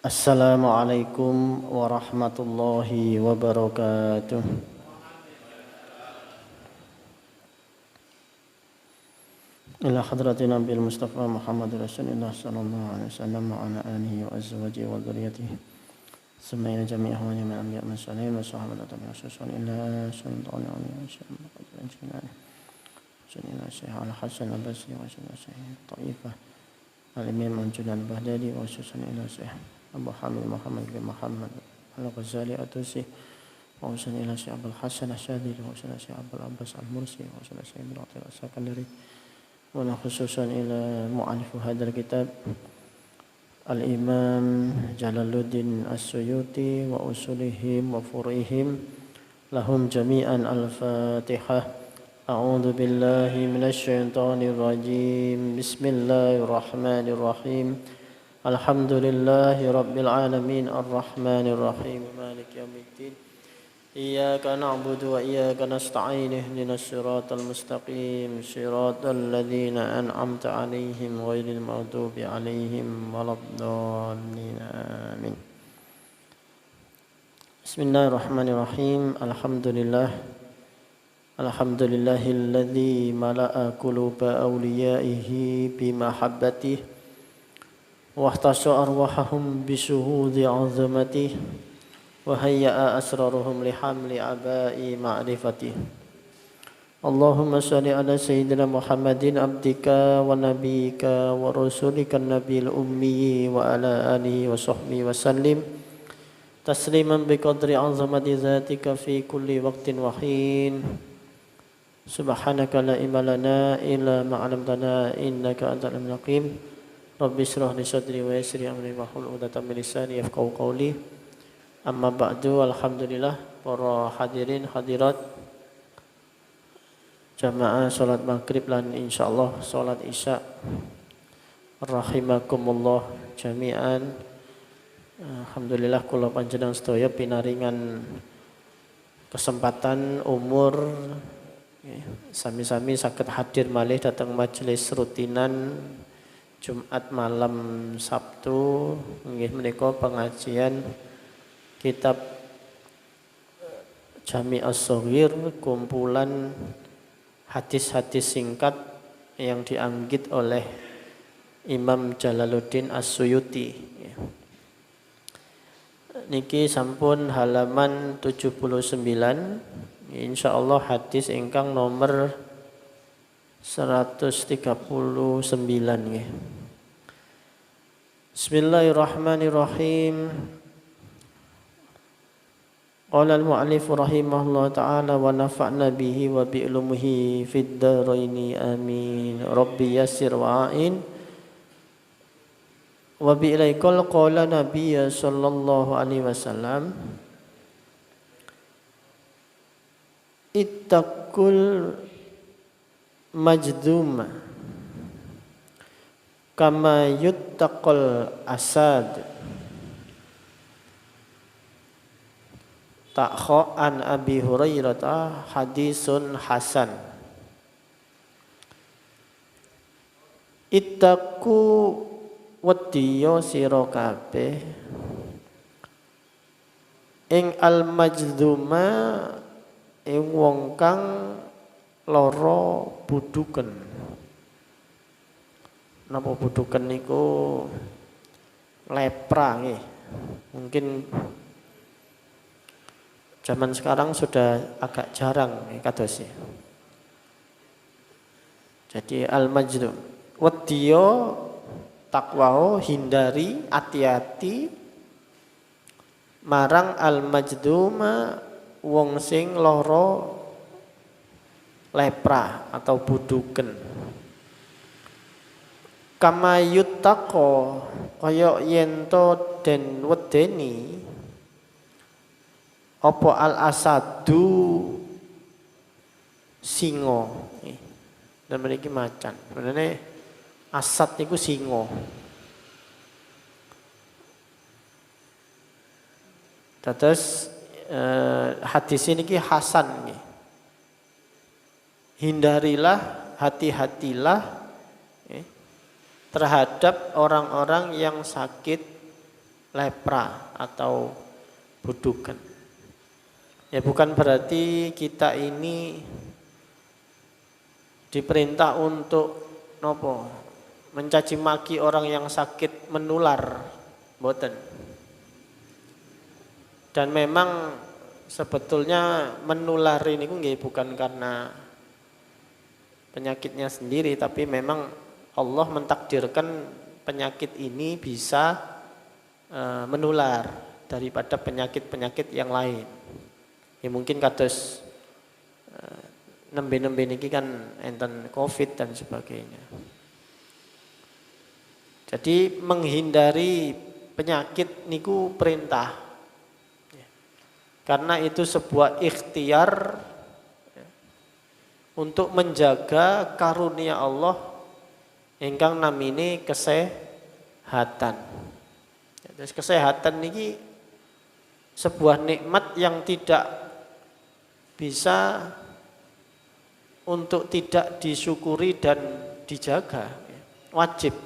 Assalamualaikum warahmatullahi wabarakatuh. Ila hadrati Nabi Mustafa Muhammad Rasulullah sallallahu alaihi wasallam wa ala alihi wa azwajihi wa dzurriyyatihi. Semuanya jami'ah wa jami'an anbiya wa salihin wa sahabat tabi'in susun ila sultan alaihi wasallam qadran jinani. Sunna Syekh Al-Hasan Al-Basri wa sunna Syekh Taifah Al-Imam Junan Baghdadi wa susun ila Syekh Abu Hamid Muhammad bin Muhammad Al-Ghazali At-Tusi wa usan ila Syekh Abdul Hasan Asyadili wa usan Syekh Abdul Abbas Al-Mursi wa usan Syekh Ibn Atil As-Sakandari wa khususan ila mu'alif hadal kitab Al-Imam Jalaluddin As-Suyuti wa usulihim wa furihim lahum jami'an al-Fatihah. A'udzu billahi minasy syaithanir rajim. Bismillahirrahmanirrahim. Alhamdulillahi rabbil alamin arrahmanir rahim maliki yaumiddin iyyaka na'budu wa iyyaka nasta'in ihdinas siratal mustaqim siratal ladzina an'amta 'alaihim ghairil maghdubi 'alaihim waladdallin amin. Bismillahirrahmanirrahim. Alhamdulillahilladzi mala'a quluba awliyaihi bimahabbatihi واختص أرواحهم بشهود عظمته وهيأ أسرارهم لحمل عباء معرفته اللهم صل على سيدنا محمد عبدك ونبيك ورسولك النبي الأمي وعلى آله وصحبه وسلم تسليما بقدر عظمة ذاتك في كل وقت وحين سبحانك لا علم لنا إلا ما علمتنا إنك أنت العليم الحكيم Rabbi shrah li sadri wa yassir amri wahlul 'uqdatam min lisani yafqahu qawli. Amma ba'du, alhamdulillah para hadirin hadirat jamaah salat maghrib lan insyaallah salat isya rahimakumullah jami'an. Alhamdulillah kula panjenengan sedaya pinaringan kesempatan umur sami-sami saged hadir malih dhateng majelis rutinan Jumat malam Sabtu nggih menika pengajian kitab Jami' As-Shaghir, kumpulan hadis-hadis singkat yang dianggit oleh Imam Jalaluddin As-Suyuti. Niki sampun halaman 79, insyaallah hadis ingkang nomor 139 nggih. Bismillahirrahmanirrahim. Qala al-mu'allif rahimahullah ta'ala wa nafa'na bihi wa bi ilmihi fid dharaini amin. Rabbi yassir wa'in. Wa bi ilaikal qala nabiyya sallallahu alaihi wasallam ittaqul majduma kama yuttaqal asad ta'kha'an Abi Hurairah hadisun hasan. Ittaqu wedya sira kabeh ing al majduma ing wong kang lara buduken. Napa buduken niku lepra nggih. Mungkin zaman sekarang sudah agak jarang kados. Jadi al-majdum wedya takwa hindari hati-hati marang al-majduma wong sing lara lepra atau buduken. Kama yuttaqo kaya yen to den wedeni apa al asadu singa. Dan mriki macan. Sebenarnya asad niku singa. Terus hadis niki hasan nggih. Hindarilah, hati-hatilah terhadap orang-orang yang sakit lepra atau budukan. Ya bukan berarti kita ini diperintah untuk nopo mencaci maki orang yang sakit menular, mboten. Dan memang sebetulnya menular ini bukan karena penyakitnya sendiri, tapi memang Allah mentakdirkan penyakit ini bisa menular daripada penyakit-penyakit yang lain. Ya mungkin kados nembe-nembe niki kan enten Covid dan sebagainya. Jadi menghindari penyakit niku perintah. Karena itu sebuah ikhtiar untuk menjaga karunia Allah ingkang namine kesehatan. Terus kesehatan niki sebuah nikmat yang tidak bisa untuk tidak disyukuri dan dijaga, wajib.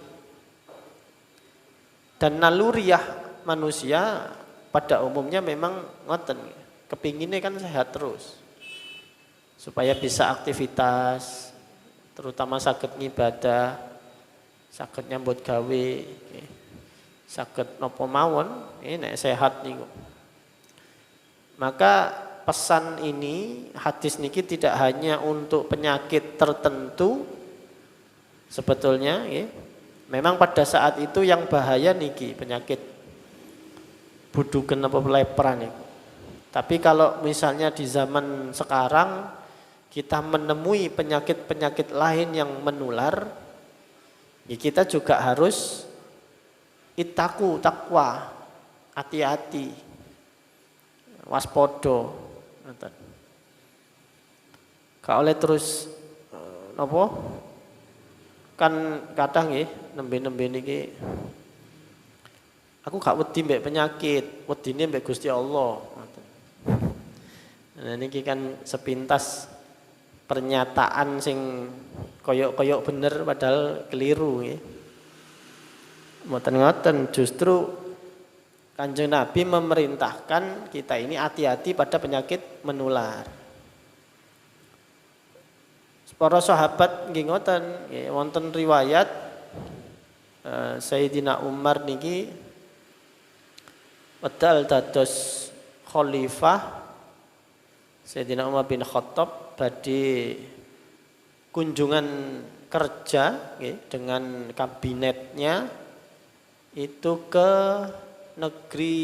Dan naluriah manusia pada umumnya memang ngoten, kepinginnya kan sehat terus, supaya bisa aktivitas, terutama saged ngibadah, saged nyambut gawe, saged nopo mawon, nek sehat niku. Maka pesan ini, hadis niki tidak hanya untuk penyakit tertentu sebetulnya, ya. Memang pada saat itu yang bahaya niki penyakit buduken apa lepra niku. Tapi kalau misalnya di zaman sekarang kita menemui penyakit-penyakit lain yang menular, ya kita juga harus takwa, hati-hati, waspodo. Gak oleh terus napa? Kan kadang nggih nembe-nembe niki aku gak wedi mbek penyakit, wedine mbek Gusti Allah. Nah niki kan sepintas pernyataan sing koyok-koyok bener padahal keliru nggih. Mboten ngoten, justru Kanjeng Nabi memerintahkan kita ini hati-hati pada penyakit menular. Para sahabat nggih ngoten, wonten riwayat Sayyidina Umar niki wedal dados khalifah, Sayyidina Umar bin Khattab badhe kunjungan kerja dengan kabinetnya itu ke negeri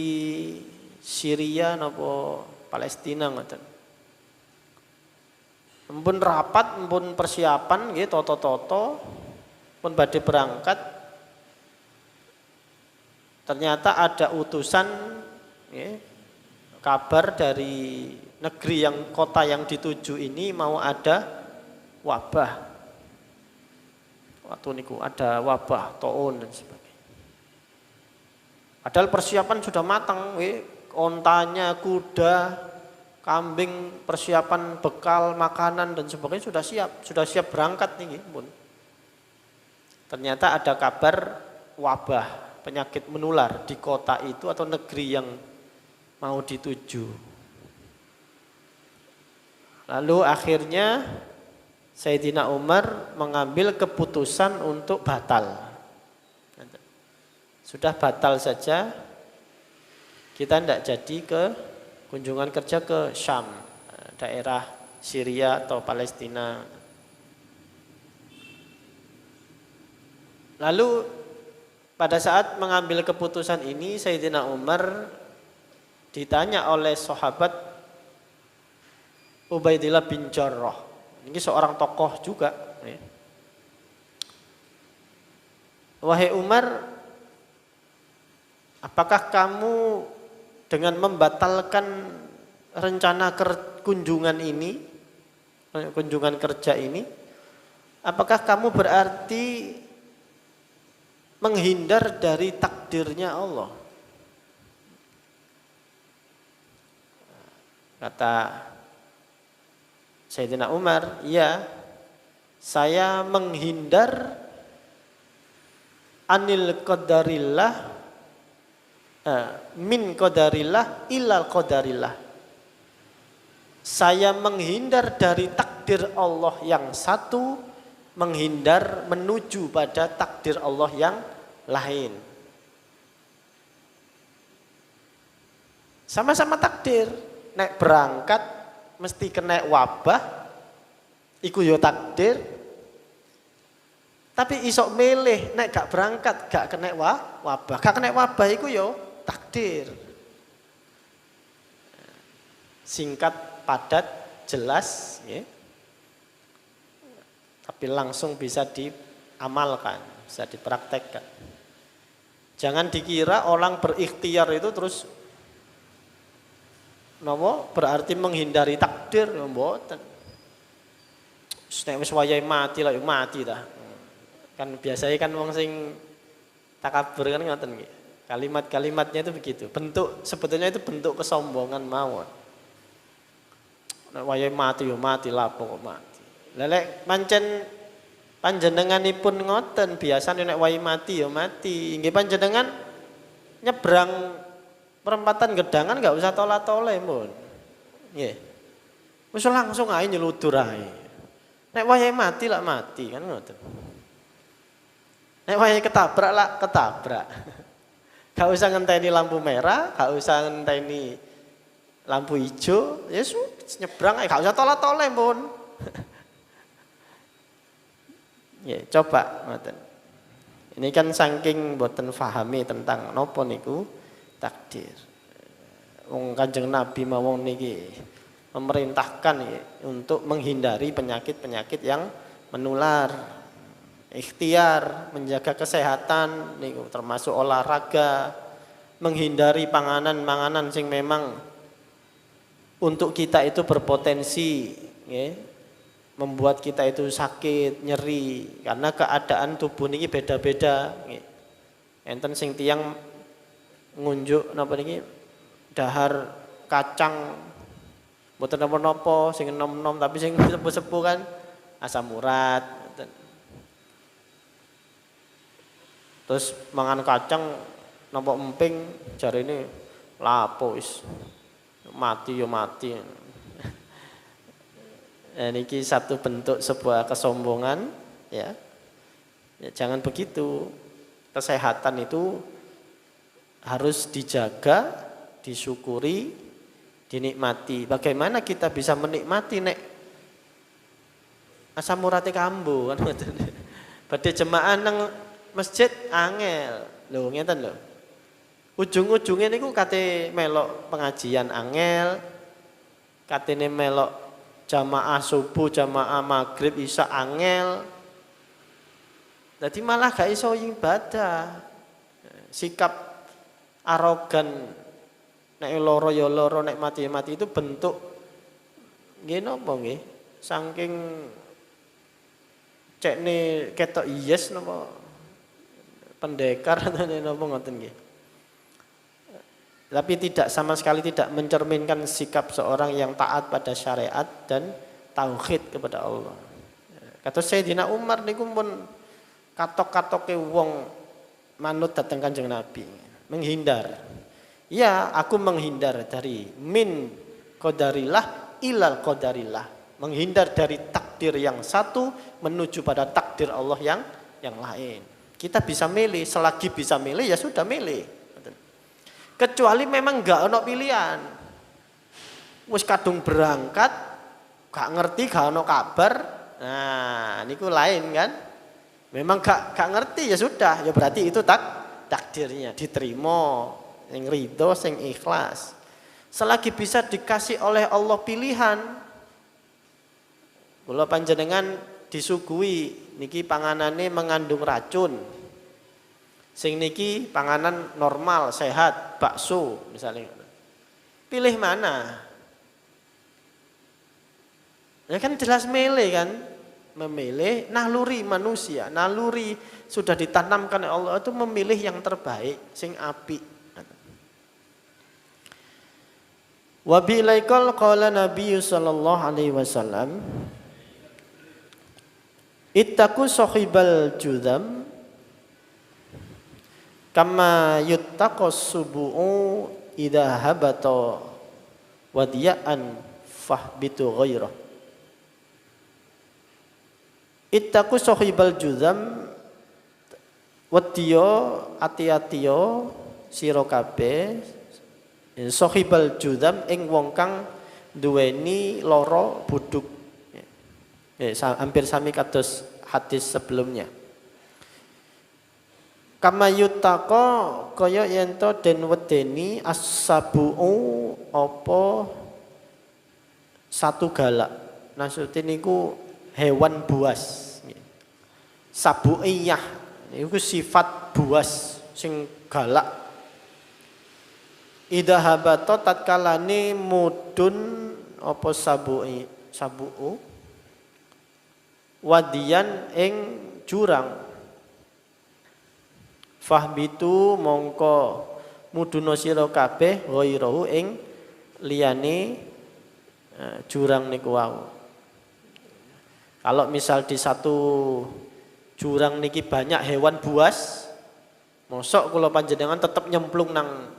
Syria napa Palestina ngoten. Mpun rapat, mpun persiapan nggih toto-toto pun badhe berangkat. Ternyata ada utusan nggih, kabar dari negeri yang kota yang dituju ini mau ada wabah. Waktu niku ada wabah taun dan sebagainya. Padahal persiapan sudah matang nggih, ontanya, kuda, kambing, persiapan bekal, makanan dan sebagainya sudah siap berangkat nih, pun. Ternyata ada kabar wabah, penyakit menular di kota itu atau negeri yang mau dituju. Lalu akhirnya Sayyidina Umar mengambil keputusan untuk batal. Sudah batal saja, kita tidak jadi ke kunjungan kerja ke Syam, daerah Syria atau Palestina. Lalu pada saat mengambil keputusan ini Sayyidina Umar ditanya oleh sahabat Ubaidillah bin Jarrah. Ini seorang tokoh juga. Wahai Umar, apakah kamu dengan membatalkan rencana kunjungan ini, kunjungan kerja ini, apakah kamu berarti menghindar dari takdirnya Allah? Kata Sayyidina Umar, ya, saya menghindar anil qadarillah min qadarillah ilal qadarillah. Saya menghindar dari takdir Allah yang satu, menghindar menuju pada takdir Allah yang lain. Sama-sama takdir. Nek berangkat mesti kena wabah, iku yo takdir. Tapi isok milih nek gak berangkat gak kena wabah, gak kena wabah iku yo takdir. Singkat, padat, jelas, ya. Tapi langsung bisa diamalkan, bisa dipraktekkan. Jangan dikira orang berikhtiar itu terus berarti menghindari takdir, mboten. Nek wis wayahe mati lah, mati dah. Kan biasanya kan wong sing takabur kan ngoten nggih. Kalimat-kalimatnya itu begitu. Sebetulnya itu bentuk kesombongan mawon. Nek wayahe mati yo mati lapo kok mati. Lelek pancen panjenenganipun ngoten biasane nek wayahe mati yo mati. Nggih panjenengan nyebrang perempatan Gedangan enggak usah tola-tole mun. Nggih. Wis langsung ae nyeludur ae. Nek wayahe mati lah mati kan ngoten. Nek wayahe ketabrak lah ketabrak. Gak usah ngenteni lampu merah, gak usah ngenteni lampu hijau, ya nyebrang aja, gak usah tola-tole pun. Ya, coba ngoten. Ini kan saking boten fahami tentang nopo niku takdir. Wong Kanjeng Nabi mawon niki memerintahkan ya, untuk menghindari penyakit-penyakit yang menular. Ikhtiar, menjaga kesehatan niku termasuk olahraga, menghindari panganan-panganan sing memang untuk kita itu berpotensi ya, membuat kita itu sakit, nyeri karena keadaan tubuh niki beda-beda nggih. Enten sing tiyang ngunjuk napa niki dahar kacang mboten napa-napa sing enom-enom tapi sing sepuh-sepuh kan asam urat. Terus mangan kacang nampak emping jarine lapo wis mati yo mati. Niki satu bentuk sebuah kesombongan ya. Ya jangan begitu. Kesehatan itu harus dijaga, disyukuri, dinikmati. Bagaimana kita bisa menikmati nek asam urate kambuh kan ngoten. Badhe jemaah nang masjid angel lho ngeten lho. Ujung-ujunge niku kate melok pengajian angel, katene melok jamaah subuh, jamaah maghrib, isya angel. Dadi malah gak iso ibadah. Sikap arogan nek loro ya loro, nek mati ya mati itu bentuk nggih napa nggih? Saking cekne ketok yes napa pendekar atau napa ngoten nggih. Tapi tidak sama sekali tidak mencerminkan sikap seorang yang taat pada syariat dan tauhid kepada Allah. Kata Sayyidina Umar niku pun katok-katoke wong manut dateng Kanjeng Nabi, menghindar. Ya, aku menghindar dari min qadarillah ilal qadarillah, menghindar dari takdir yang satu menuju pada takdir Allah yang lain. Kita bisa milih, selagi bisa milih ya sudah milih. Kecuali memang enggak ono pilihan. Wis kadung berangkat, gak ngerti, gak ono kabar. Nah, niku lain kan. Memang gak ngerti ya sudah, ya berarti itu takdirnya diterima, sing ridho, sing ikhlas. Selagi bisa dikasih oleh Allah pilihan, kula panjenengan disuguhi niki panganane mengandung racun. Sing niki panganan normal, sehat, bakso misalnya. Pilih mana? Ya kan jelas milih kan? Memilih naluri manusia, naluri sudah ditanamkan oleh Allah itu memilih yang terbaik, sing apik. Wa bilaikal qala Nabi sallallahu alaihi wasallam ittaqu sahibal judam Kama yuttaqas subu'u idza habata wadiya'an fahbitu ghairah. Ittaqu sahibal juzam wadiya ati-atiya sira kabeh sahibal juzam ing wong kang duweni lara buduk. Hampir sami kados hadis sebelumnya. Kama yuttaqa kaya yen to den wedeni as-sabu'u apa satu galak. Maksudnya niku hewan buas. Sabu'iyah niku sifat buas sing galak. Idza habata tatkalane mudun apa sabu'u wadiyan ing jurang. Fahbitu mongko muduna sira kabeh ghairahu ing liyane jurang niku wau. Kalau misal di satu jurang niki banyak hewan buas, mosok kula panjenengan tetep nyemplung nang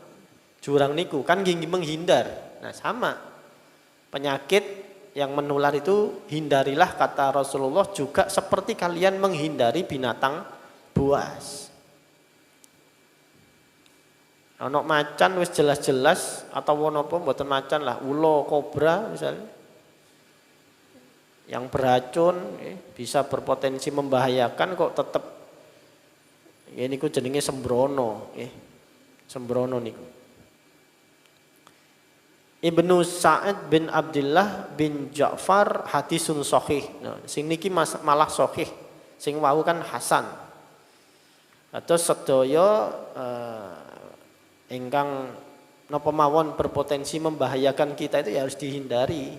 jurang niku kan nggih menghindar. Nah, sama. Penyakit yang menular itu hindarilah kata Rasulullah juga seperti kalian menghindari binatang buas. Ana macan wis jelas-jelas atau napa mboten macan lah, ula, kobra misalnya. Yang beracun bisa berpotensi membahayakan kok tetap niku jenenge sembrono sembrono niku. Ibnu Sa'ad bin Abdullah bin Ja'far hadisun sahih. Nah, sing niki malah sahih. Sing wau kan hasan. Atau sedaya ingkang napa mawon berpotensi membahayakan kita itu ya harus dihindari.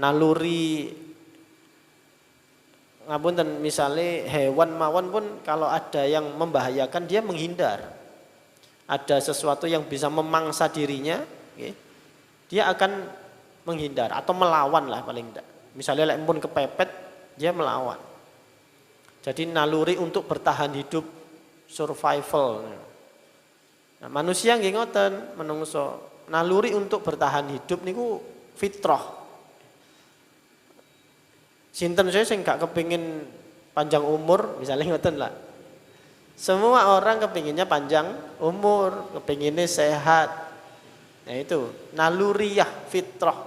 Naluri ngapunten misale hewan mawon pun kalau ada yang membahayakan dia menghindar. Ada sesuatu yang bisa memangsa dirinya, dia akan menghindar atau melawan lah paling tidak. Misalnya lek pun kepepet dia melawan. Jadi naluri untuk bertahan hidup, survival. Nah, manusia nggih ngoten, menungso naluri untuk bertahan hidup niku fitrah. Sinten saya sing gak kepingin panjang umur, misalnya ngoten lah. Semua orang kepinginnya panjang umur, kepinginnya sehat. Nah itu naluriyah fitrah.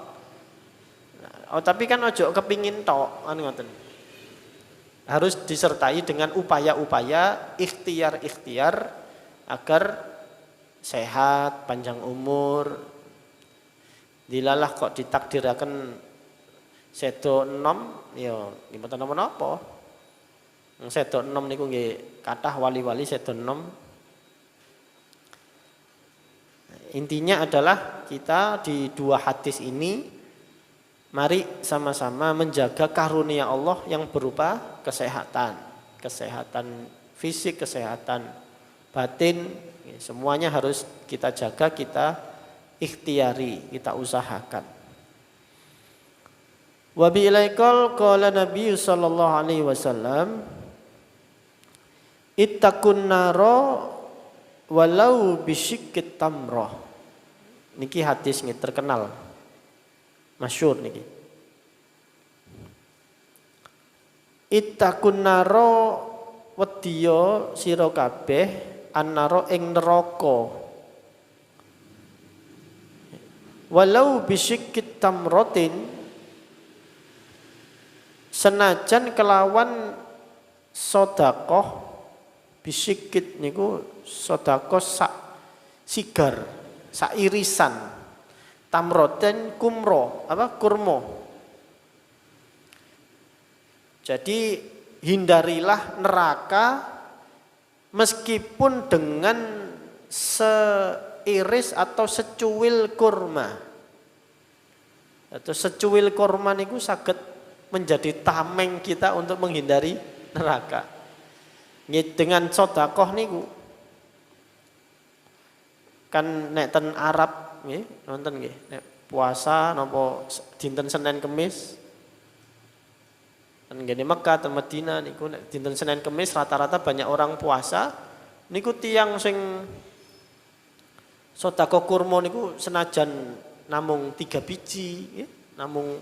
Nah, tapi kan ojo kepingin tok, kan ngoten. Harus disertai dengan upaya-upaya ikhtiar-ikhtiar agar sehat, panjang umur. Dilalah kok ditakdiraken sedo enom, ya mboten napa-napa. Sedo enom niku nggih kathah wali-wali sedo enom. Intinya adalah kita di dua hadis ini mari sama-sama menjaga karunia Allah yang berupa kesehatan. Kesehatan fisik, kesehatan batin, semuanya harus kita jaga, kita ikhtiari, kita usahakan. Wa bi ilaikal qala Nabi sallallahu alaihi wasallam ittaqun nara walau bisyiqqit tamrah. Niki hadis niki terkenal. Masyhur niki. Ittaqun nara wedya sira kabeh annara ing neraka. Walau bisyiqqit tamratin, senajan kelawan sedekah bisyikit niku sedekah sak sigar, sak irisan. Tamroten kumro, apa kurma. Jadi hindarilah neraka meskipun dengan seiris atau secuil kurma. Atau secuil kurma niku saged menjadi tameng kita untuk menghindari neraka. Dengan sedekah niku kan nek ten Arab nggih nonton nggih nek puasa napa dinten Senin Kamis kan ngene Mekah atau Madinah niku nek dinten Senin Kamis rata-rata banyak orang puasa Niku tiyang sing sedekah kurma niku senajan namung 3 biji, ya, namung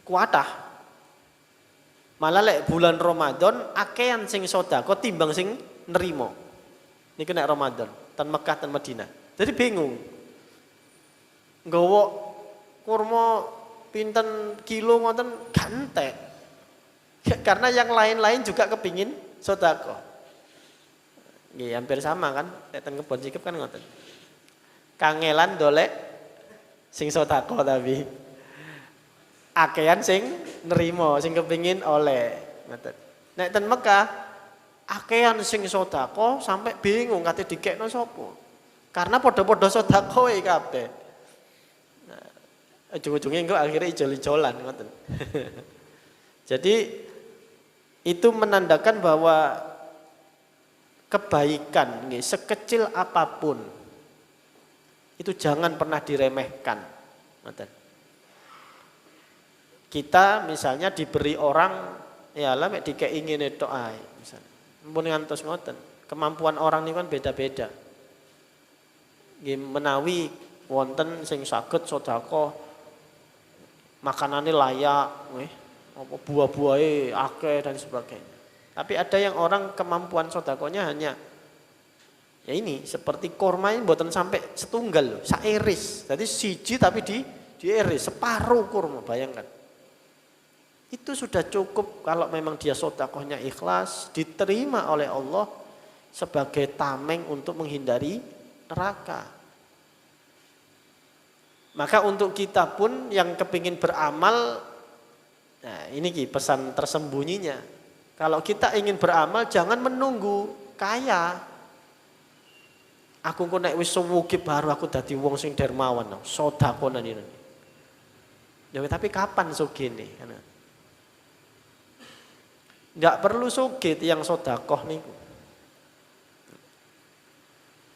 kuatah. Malah lek bulan Ramadan akehan sing sedekah timbang sing nerima. Niku nek Ramadan, ten Mekah ten Madinah. Jadi bingung. Nggawa kurma pinten kilo ngoten gantek. Karena yang lain-lain juga kepingin sedekah. Nggih hampir sama kan, nek ten kebon sikep kan ngoten. Kangelan dolek sing sedekah tapi akehan sing nerima, sing kepingin oleh. Nek ten Mekah akehan sing sedekah sampai bingung kate dikekno sapa. Karena padha-padha sedekah kabeh. Nah, ujung-ujungnya engko akhirnya ijol-ijolan ngoten. Jadi itu menandakan bahwa kebaikan nggih sekecil apapun itu jangan pernah diremehkan. Ngoten. Kita misalnya diberi orang ya lah mek dikei ngene tok ae misalnya. Mumpun ngantos ngoten. Kemampuan orang niku kan beda-beda. Nggih menawi wonten sing saged sedekah makanane layak nggih, apa buah-buahe akeh dan sebagainya. Tapi ada yang orang kemampuan sedekahnya hanya ya ini seperti kurma ini mboten sampai setunggal loh, sairis. Jadi siji tapi diiris separuh kurma, bayangkan. Itu sudah cukup kalau memang dia sedekahnya ikhlas, diterima oleh Allah sebagai tameng untuk menghindari neraka. Maka untuk kita pun yang kepingin beramal, nah ini pesan tersembunyinya. Kalau kita ingin beramal jangan menunggu kaya. Aku kok nek wis sugih baru aku dadi wong sing dermawan, sedekah ini. Ya tapi kapan sugihne? Enggak perlu sugih yang sedekah niku.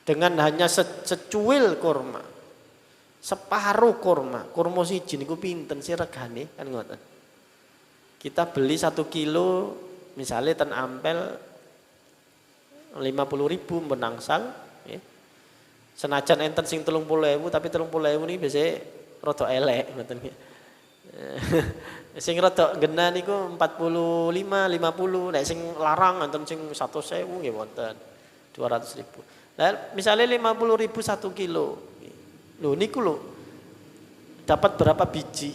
Dengan hanya secuil kurma. Separuh kurma siji niku pinten sih regane kan ngoten. Kita beli 1 kilo misalnya ten Ampel 50.000 menangsal ya. Senajan enten sing 30.000 tapi 30.000 niki biasanya rada elek ngoten. Sing rada genah niku 45, 50, nek sing larang enten sing 100.000 nggih wonten. 200.000. Lah misalnya 50.000 1 kilo. Loh niku lho. Dapat berapa biji?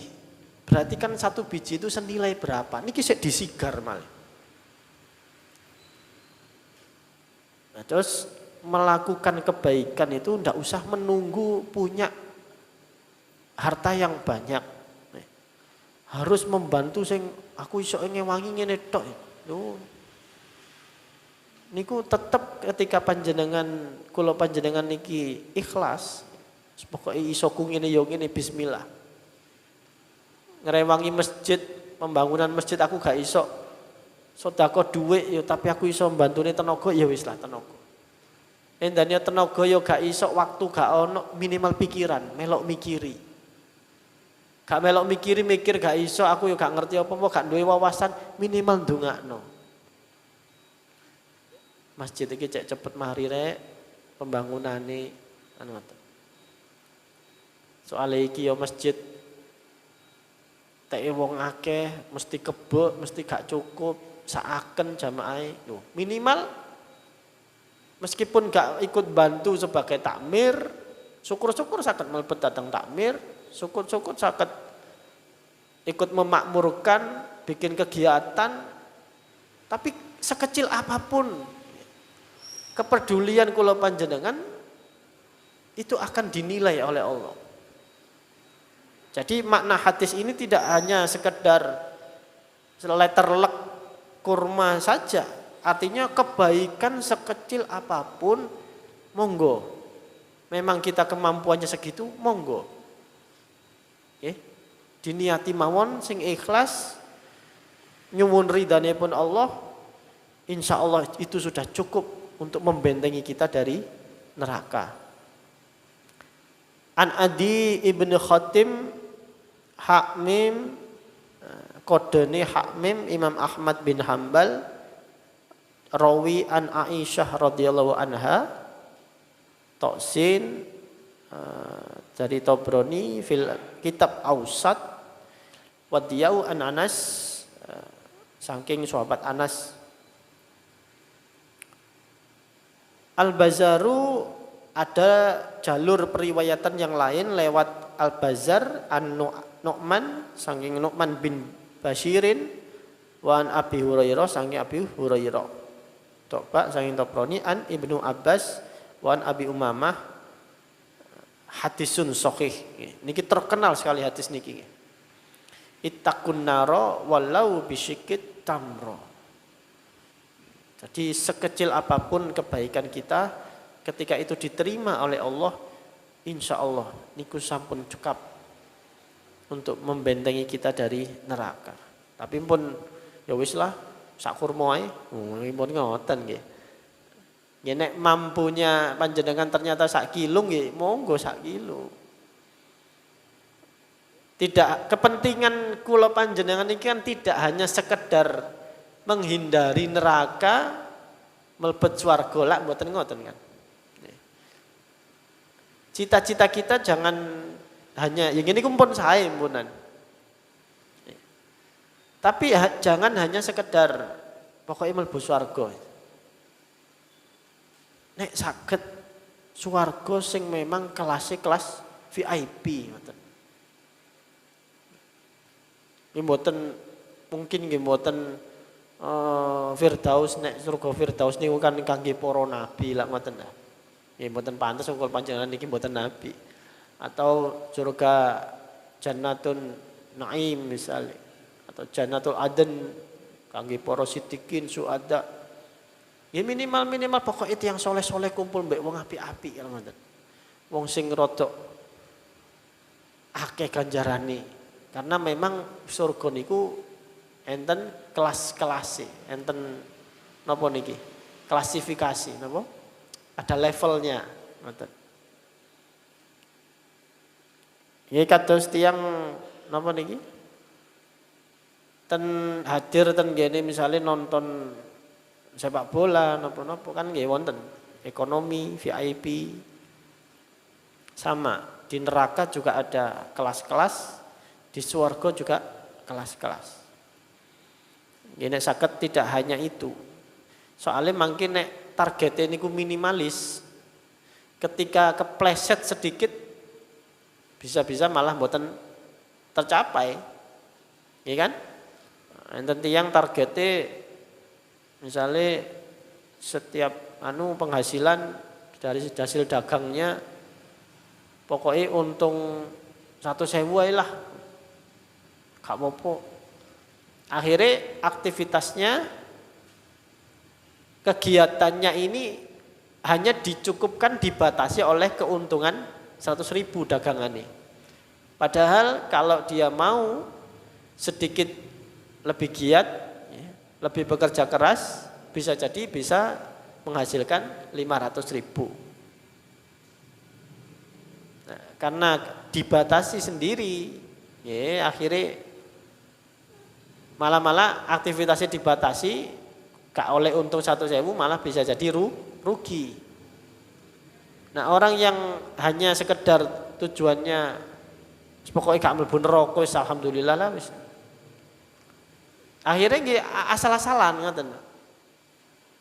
Berarti kan 1 biji itu senilai berapa? Niki sik disigar malah. Nah, terus melakukan kebaikan itu ndak usah menunggu punya harta yang banyak. Harus membantu sing aku iso ngewangi ngene tok. Lho. Niku tetep ketika kula panjenengan niki ikhlas, pokoke iso ku ngene ya ngene bismillah. Ngrewangi masjid, pembangunan masjid aku gak iso sedekah dhuwit ya tapi aku iso mbantune tenaga ya wis lah tenaga. Endane tenaga ya gak iso, waktu gak ono, minimal pikiran, melok mikiri. Gak melok mikir gak iso, aku yo gak ngerti apa-apa, gak duwe wawasan, minimal ndongakno. Masjid iki cek cepet mari rek pembangunane kan ngoten. Soale iki yo masjid teke wong akeh, mesti kebek, mesti gak cukup, saaken jamaahe. Lho, minimal meskipun gak ikut bantu sebagai takmir, syukur-syukur saged mlebet datang takmir. Syukur-syukur sakit ikut memakmurkan, bikin kegiatan, tapi sekecil apapun kepedulian kula panjenengan itu akan dinilai oleh Allah. Jadi makna hadis ini tidak hanya sekedar letterlek kurma saja, artinya kebaikan sekecil apapun monggo. Memang kita kemampuannya segitu monggo. Diniati mawon sing ikhlas nyuwun ridhanipun Allah, insya Allah itu sudah cukup untuk membentengi kita dari neraka. An Adi ibnu Khatim Hakmim kodene Hakmim Imam Ahmad bin Hambal rawi an Aisyah radhiyallahu anha Toksin dari Tobroni fil kitab Ausat wadiyau an Anas saking sahabat Anas. Al-Bazaru ada jalur periwayatan yang lain lewat Al-Bazar an Nu'man saking Nu'man bin Bashirin wa an Abi Hurairah saking Abi Hurairah. Toba saking Tobroni an Ibnu Abbas wa an Abi Umamah hadisun sahih. Niki terkenal sekali hadis niki. Ittaqun nara walau bisyikit tamro. Jadi sekecil apapun kebaikan kita, ketika itu diterima oleh Allah, insya Allah niku sampun cukup untuk membentengi kita dari neraka. Tapi pun ya wis lah sak kurma ae, pun ngoten nggih. Ya nek mampunya panjenengan ternyata sak kilo nggih, monggo sak kilo. Tidak, kepentingan kula panjenengan ini kan tidak hanya sekedar menghindari neraka, mlebet swarga lak mboten ngoten kan. Cita-cita kita jangan hanya yang ini kumpul sae mpunan. Tapi jangan hanya sekedar pokoknya mlebu swarga. Nek saged swarga sing memang kelasnya kelas VIP ngoten. Nggih mboten mungkin nggih mboten Firdaus nek surga Firdaus niku kan kangge para nabi lak ngoten lah. Nggih mboten pantes kula panjenengan niki mboten nabi. Atau surga Jannatun Naim misalnya atau Jannatul Aden kangge para siddiqin syuhada. Ya minimal pokok itu yang soleh-soleh kumpul mbek wong apik-apik lak ngoten. Wong sing rodok akeh ganjarane. Karena memang surga niku enten kelas-kelas, enten napa niki? Klasifikasi napa? Ada levelnya, ngoten. Iki kados tiyang napa niki? Ten hadir ten gene misalnya nonton sepak bola napa-napa kan nggih wonten ekonomi, VIP. Sama, di neraka juga ada kelas-kelas, di surga juga kelas-kelas. Nek saged tidak hanya itu. Soalnya mungkin nek targetnya niku minimalis, ketika kepleset sedikit bisa-bisa malah mboten tercapai. Ya kan? Enten tiyang targetnya misalnya setiap penghasilan dari hasil dagangnya pokoknya untung 100.000 ae lah. Gak apa-apa. Akhirnya aktivitasnya, kegiatannya ini hanya dicukupkan dibatasi oleh keuntungan 100.000 dagangannya. Padahal kalau dia mau sedikit lebih giat, lebih bekerja keras, bisa jadi bisa menghasilkan 500.000. Nah, karena dibatasi sendiri, ya akhirnya malah aktivitasnya dibatasi, gak oleh untung 100.000 malah bisa jadi rugi. Nah orang yang hanya sekedar tujuannya pokoknya gak mlebu neraka wis alhamdulillah lah wis. Akhirnya nggih asal-asalan ngoten.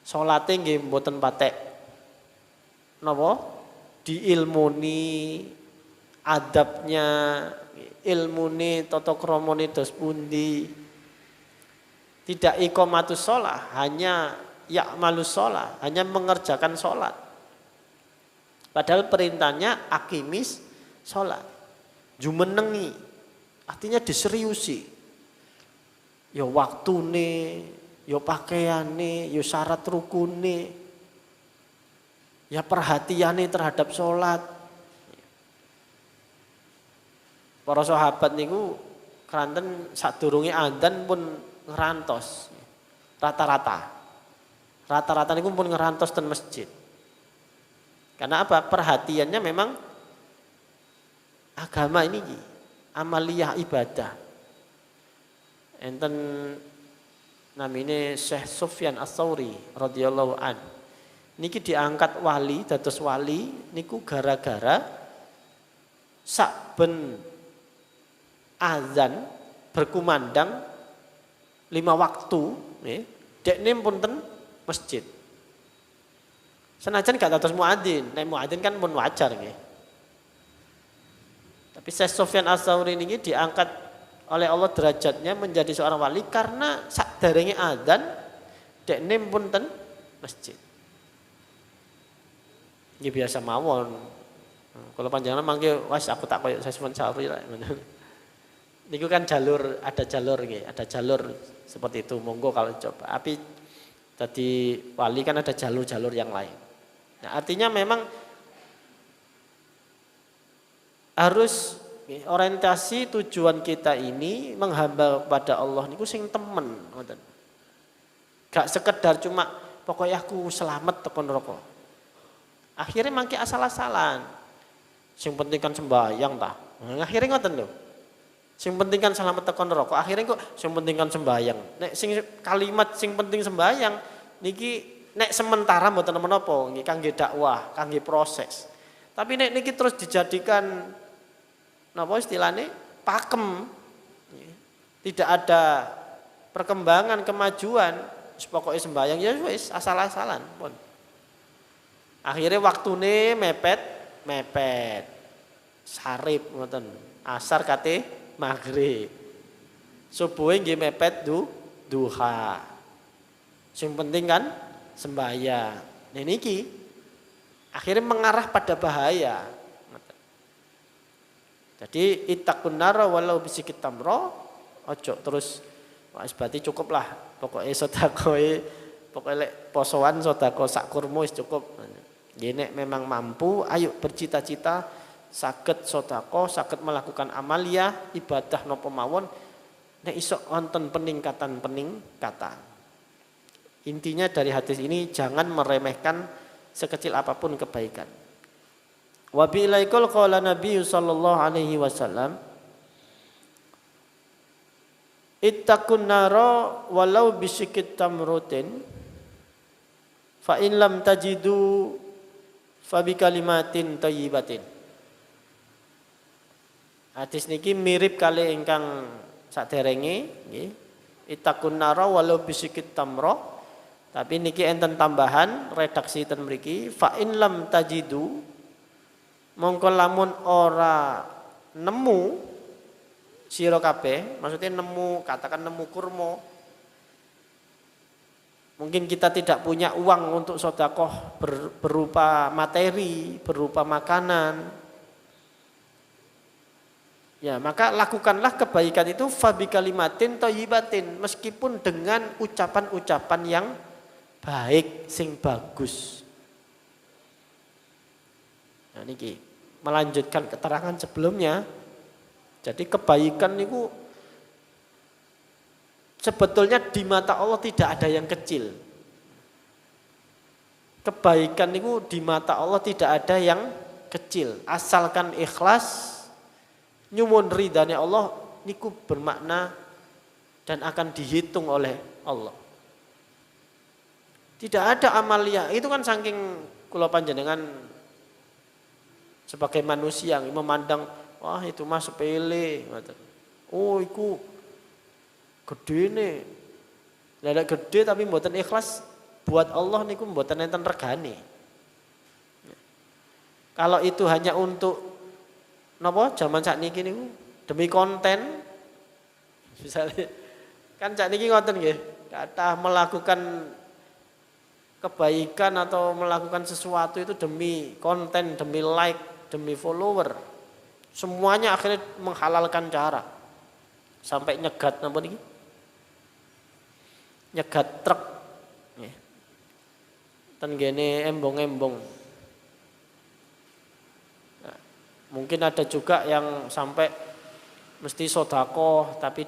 Salate nggih mboten patek napa? Diilmuni adabnya, ilmune tata kramane dos pundi. Tidak iqamatus sholat, hanya ya'malus sholat, hanya mengerjakan sholat. Padahal perintahnya akimis sholat. Jumenengi, artinya diseriusi. Ya waktune, ya pakaiane, ya syarat rukune, ya perhatiane terhadap sholat. Para sahabat niku keranten sadurunge adzan pun ngerantos rata-rata niku pun ngerantos ten masjid. Karena apa? Perhatiannya memang agama ini amaliyah ibadah. Enten namine Syekh Sufyan Ats-Tsauri radhiyallahu an. Niki diangkat wali, dados wali niku gara-gara saben azan berkumandang 5 waktu nggih, dekne punten masjid. Senajan gak dados muadzin, nek muadzin kan pun wajar nggih. Tapi Syekh Sufyan Ats-Tsauri niki diangkat oleh Allah derajatnya menjadi seorang wali karena sakderenge adzan dekne punten masjid. Nggih biasa mawon. Kalau panjenengan mangke wis aku tak koyo Syekh Sufyan Ats-Tsauri lah. Niku kan jalur, ada jalur nggih, ada jalur seperti itu. Monggo kalau coba. Tapi tadi wali kan ada jalur-jalur yang lain. Nah, artinya memang harus orientasi tujuan kita ini menghamba kepada Allah niku sing temen ngoten. Gak sekedar cuma pokoknya aku selamat teko neraka. Akhirnya mangke asal-asalan. Sing penting kan sembahyang ta. Akhirnya ngoten lho. Sing penting kan selamat teko neraka. Akhirnya kok sing penting kan sembahyang. Nek sing kalimat sing penting sembahyang niki nek sementara mboten menapa nggih kangge dakwah, kangge proses. Tapi nek niki terus dijadikan napa istilahnya pakem, tidak ada perkembangan kemajuan, pokoknya sembahyang ya wis asal-asalan pun. Akhirnya waktune mepet, sarip ngoten, asar kate maghrib, subuhe nggih mepet duha. Sing penting kan sembahyang. Nah niki akhirnya mengarah pada bahaya. Jadi ittaqun nar walau bisikit tamro, ojo terus wis berarti cukup lah. Pokoknya sedekah, pokoknya posoan sedekah sak kurma wis cukup. Nek memang mampu, ayo bercita-cita saged sedekah, saged melakukan amalia, ibadah napa mawon nek iso wonten peningkatan. Intinya dari hadis ini jangan meremehkan sekecil apapun kebaikan. Wa bi ilaikal qala Nabi sallallahu alaihi wasallam ittaqun nara walau bisikit tamrutin fa in lam tajidu fa bi kalimatin thayyibatin. Hadis niki mirip kali ingkang saderenge nggih. Ittaqun nara walau bisikit tamra. Tapi niki enten tambahan redaksi ten mriki fa in lam tajidu mongko lamun ora nemu sira kabeh, maksudnya nemu, katakan nemu kurma. Mungkin kita tidak punya uang untuk sedekah berupa materi, berupa makanan. Ya, maka lakukanlah kebaikan itu fabi kalimatin thayyibatin, meskipun dengan ucapan-ucapan yang baik, sing bagus. Nah niki melanjutkan keterangan sebelumnya. Jadi kebaikan itu sebetulnya di mata Allah tidak ada yang kecil. Kebaikan itu di mata Allah tidak ada yang kecil. Asalkan ikhlas, nyuwun ridhane Allah niku bermakna dan akan dihitung oleh Allah. Tidak ada amalia. Itu kan saking kula panjenengan sebagai manusia yang memandang wah itu mah sepele, oh iku gede nih, lada gede tapi mboten ikhlas buat Allah niku mboten enten regane. Kalau itu hanya untuk napa zaman sakniki niku demi konten, misalnya kan sakniki ngoten nggih, kata melakukan kebaikan atau melakukan sesuatu itu demi konten, demi like, demi follower, semuanya akhirnya menghalalkan cara sampai nyegat napa niki? Nyegat truk. Nggih. Ten gene embong-embong. Nah, mungkin ada juga yang sampai mesti sedekah tapi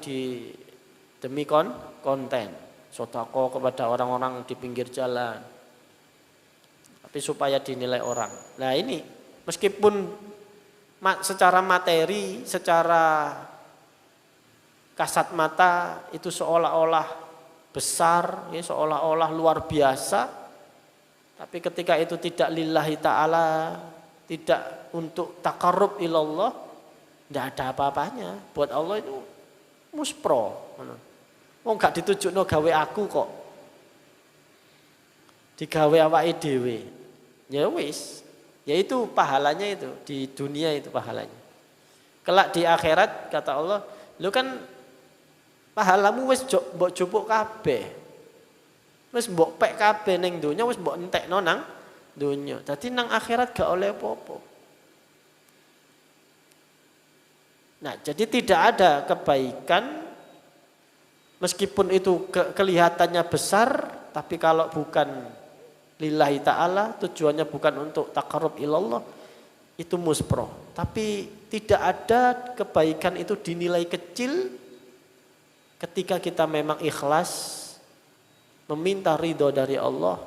demi konten. Sedekah kepada orang-orang di pinggir jalan. Tapi supaya dinilai orang. Nah, ini meskipun secara materi, secara kasat mata itu seolah-olah besar, ya, seolah-olah luar biasa. Tapi ketika itu tidak lillahi ta'ala, tidak untuk taqarrub ilallah, tidak ada apa-apanya. Buat Allah itu muspro. Oh, gak ditujukno gawe aku kok. Digawe awake dhewe. Ya wis. Ya itu pahalanya itu, di dunia itu pahalanya. Kelak di akhirat kata Allah, lu kan pahalamu wis mbok jupuk kabeh. Wis mbok pek kabeh ning donya, wis mbok entekno nang donya. Dadi nang akhirat gak oleh apa-apa. Nah, jadi tidak ada kebaikan meskipun itu kelihatannya besar, tapi kalau bukan lillahi ta'ala, tujuannya bukan untuk taqarrub ilallah, itu muspro. Tapi tidak ada kebaikan itu dinilai kecil ketika kita memang ikhlas meminta ridho dari Allah,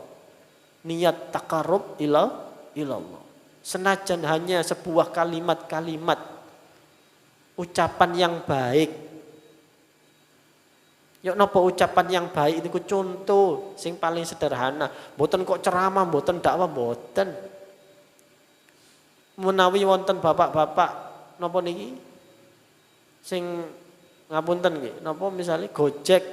niat taqarrub ilallah. Senajan hanya sebuah kalimat-kalimat ucapan yang baik. Yuk nopo ucapan yang baik itu contoh sing paling sederhana. Mboten kok ceramah, mboten dakwah, mboten. Menawi wonten bapak-bapak nopo niki sing ngapunten nggih, nopo misalnya Gojek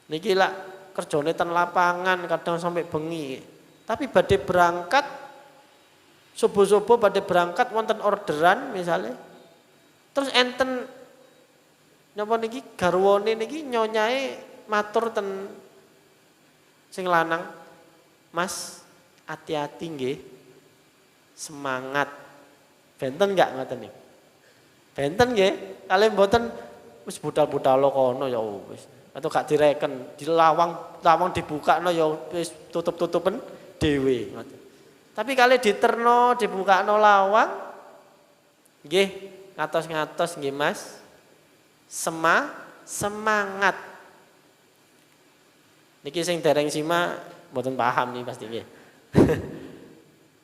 niki lak kerjane ten lapangan kadang sampai bengi. Tapi badhe berangkat subuh-subuh badhe berangkat wonten orderan misalnya. Terus enten napa niki garwane niki nyonyae matur ten sing lanang, Mas, hati-hati nggih. Semangat. Benten enggak ngoten niku? Benten nggih. Kalih mboten wis budal-budal kono ya wis. Atau gak direken, lawang dibukakno ya wis tutup-tutupen dhewe ngoten. Tapi kalih diterno dibukakno lawang nggih, ngatos-ngatos nggih Mas. Semangat. Niki sing dereng simak mboten paham nih pasti nggih.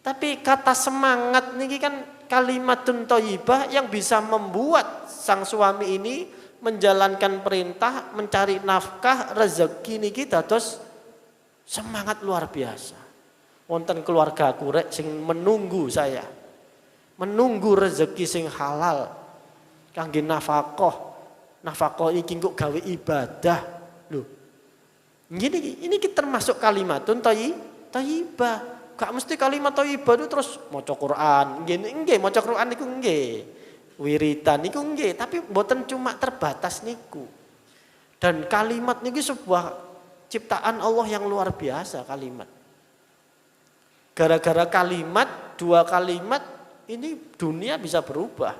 Tapi kata semangat niki kan kalimatun thayyibah yang bisa membuat sang suami ini menjalankan perintah, mencari nafkah, rezeki niki dados semangat luar biasa. Wonten keluarga kurek sing menunggu saya. Menunggu rezeki sing halal kangge nafkah. Nafkah iki kok gawe ibadah. Loh. Ini termasuk kalimatun thayyibah. Gak mesti kalimat thayyibah itu terus maca Quran. Nggih, maca Quran niku nggih. Wiridan niku nggih, tapi mboten cuma terbatas niku. Dan kalimat niku sebuah ciptaan Allah yang luar biasa kalimat. Gara-gara kalimat, dua kalimat ini dunia bisa berubah.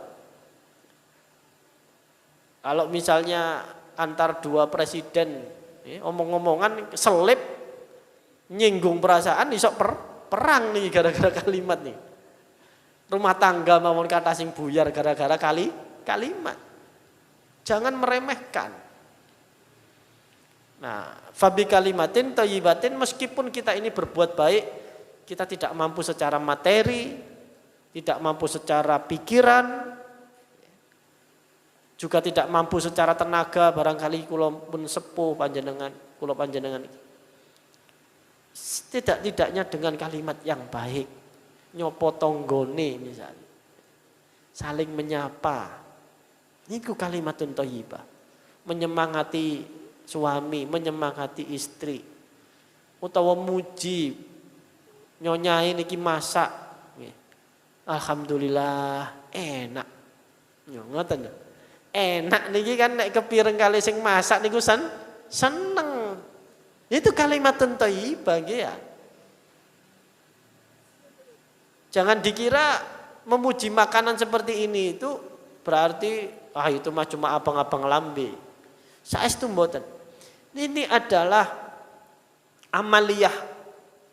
Kalau misalnya antar dua presiden omong-omongan selip nyinggung perasaan iso perang nih gara-gara kalimat nih. Rumah tangga mawon kata sing buyar gara-gara kalimat. Jangan meremehkan. Nah, fabi kalimatin thayyibatin, meskipun kita ini berbuat baik, kita tidak mampu secara materi, tidak mampu secara pikiran, juga tidak mampu secara tenaga, barangkali kula pun sepuh panjenengan, kula panjenengan. Tidak-tidaknya dengan kalimat yang baik, nyopo tonggone misalnya, saling menyapa, niku kalimatun thayyibah, menyemangati suami, menyemangati istri, utawa muji, nyonyai niki masak, alhamdulillah enak, ngoten. Enak niki kan nek kepireng kali sing masak niku seneng. Itu kalimatun thayyibah nggih ya. Jangan dikira memuji makanan seperti ini itu berarti itu mah cuma abang-abang lambe. Saestu mboten. Ini adalah amaliyah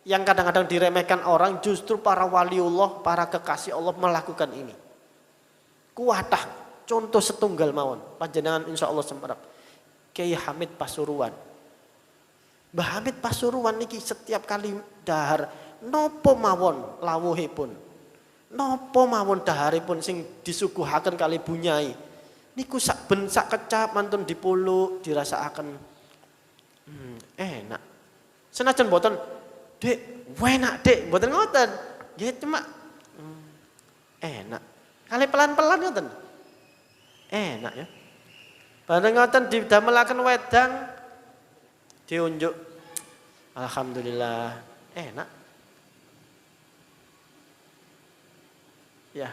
yang kadang-kadang diremehkan orang, justru para waliullah, para kekasih Allah melakukan ini. Kuatah. Contoh setunggal mawon, panjenengan insyaallah semprap. Kiai Hamid Pasuruan. Mbah Hamid Pasuruan niki setiap kali dahar nopo mawon lawuhipun. Nopo mawon daharipun sing disuguhaken kali bunyai. Niku sak ben sak kecap mantun dipuluk dirasakaken Enak. Senajan mboten, Dek, enak Dek, mboten ngoten. Nggih cuma enak. Kali pelan-pelan ngoten. Enak ya. Bareng ngoten didamelaken wedang diunjuk. Alhamdulillah, enak. Ya.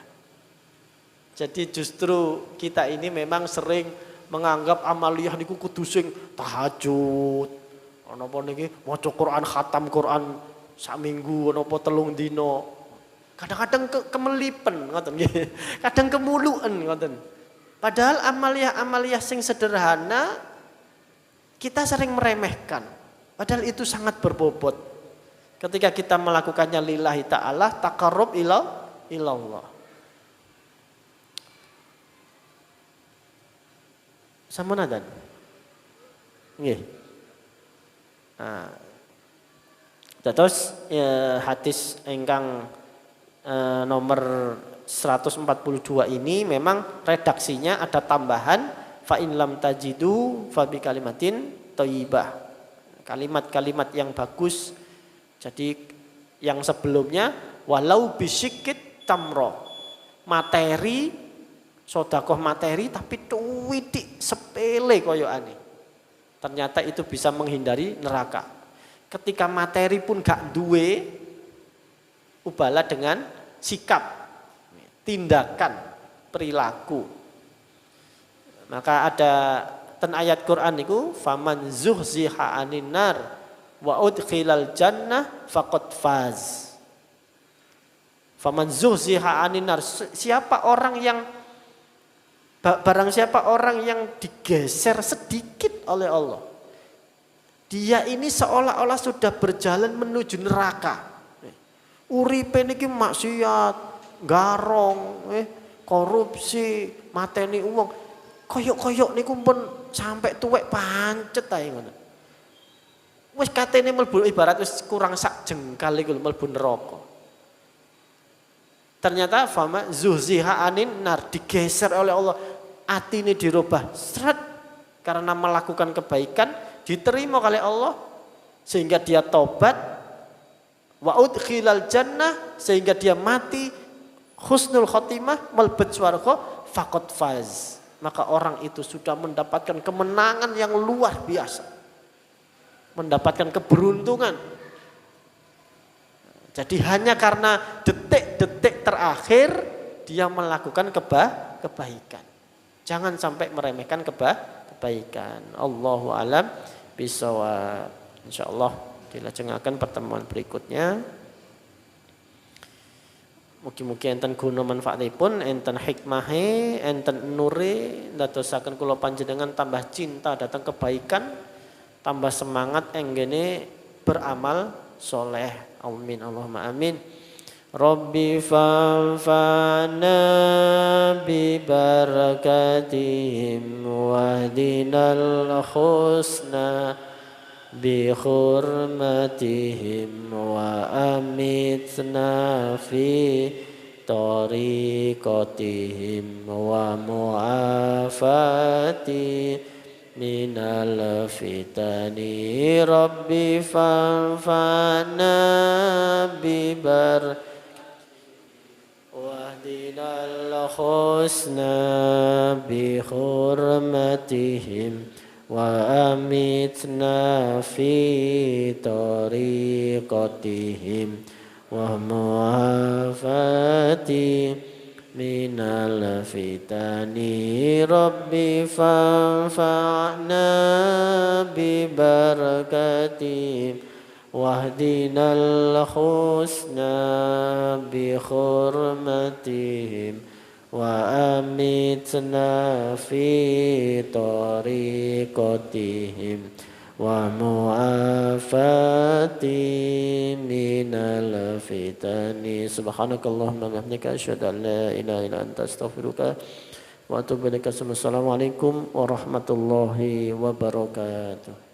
Jadi justru kita ini memang sering menganggap amaliyah niku kudu sing tahajud. Ana apa niki maca Quran, khatam Quran sak minggu, ana apa 3 dina. Kadang-kadang kemelipen ngoten nggih. Kadang kemuluken ngoten. Padahal amaliyah-amaliyah sing sederhana kita sering meremehkan. Padahal itu sangat berbobot. Ketika kita melakukannya lillahi ta'ala, taqarrub ilallah. Sampun nggih. Nah, terus hadis ingkang nomor 142 ini memang redaksinya ada tambahan fa in lam tajidu fa bi kalimatin thayyibah. Kalimat-kalimat yang bagus. Jadi yang sebelumnya walau bisyikit tamro. Materi sedekah materi tapi tuwidik sepele koyoane. Ternyata itu bisa menghindari neraka. Ketika materi pun gak duwe, ubala dengan sikap, tindakan, perilaku. Maka ada ten ayat Quran niku faman zuhziha 'anil nar wa udkhilal jannah faqad faz. Faman zuhziha 'anil nar, barang siapa orang yang digeser sedikit oleh Allah, dia ini seolah-olah sudah berjalan menuju neraka. Uripe niki maksiat, garong, korupsi, mateni uang, koyok-koyok niku pun sampai tuwek pancet ae ngono. Wis katene mlebu ibarat wis kurang sak jengkal iku mlebu neraka. Ternyata fama zuhziha anin nar, digeser oleh Allah. Atine dirubah seret karena melakukan kebaikan, diterima oleh Allah sehingga dia tobat, wa udkhilal jannah sehingga dia mati husnul khotimah, melebet swarga, faqad faz. Maka orang itu sudah mendapatkan kemenangan yang luar biasa. Mendapatkan keberuntungan. Jadi hanya karena detik-detik terakhir dia melakukan kebaikan. Jangan sampai meremehkan kebaikan. Allahu alam bisawab. Insyaallah dilajengaken pertemuan berikutnya. Mugi-mugi enten guna manfaatipun, enten hikmahe, enten nure, ndadosaken kula panjenengan tambah cinta datang kebaikan, tambah semangat enggene beramal soleh. Amin Allahumma amin. Rabbi fanfa'na bi barakatihim wahdinal husna bi hurmatihim wa amitna fi tariqatihim wa mu'afati minal fitani. Rabbi fanfa'na bi barakatihim wahdinal husna bi hurmatihim wa amitna fi tariqatihim wa mu'afati minal fitani. Rabbi fanfa'na bi barakatihim wahdinal husna bi hurmatihim wa amitna fi tariqatihim wa mu'afati minal fitani. Subhanakallahumma wa bihamdika asyhadu an la ilaha illa anta astaghfiruka wa atubu ilaik. Assalamualaikum warahmatullahi wabarakatuh.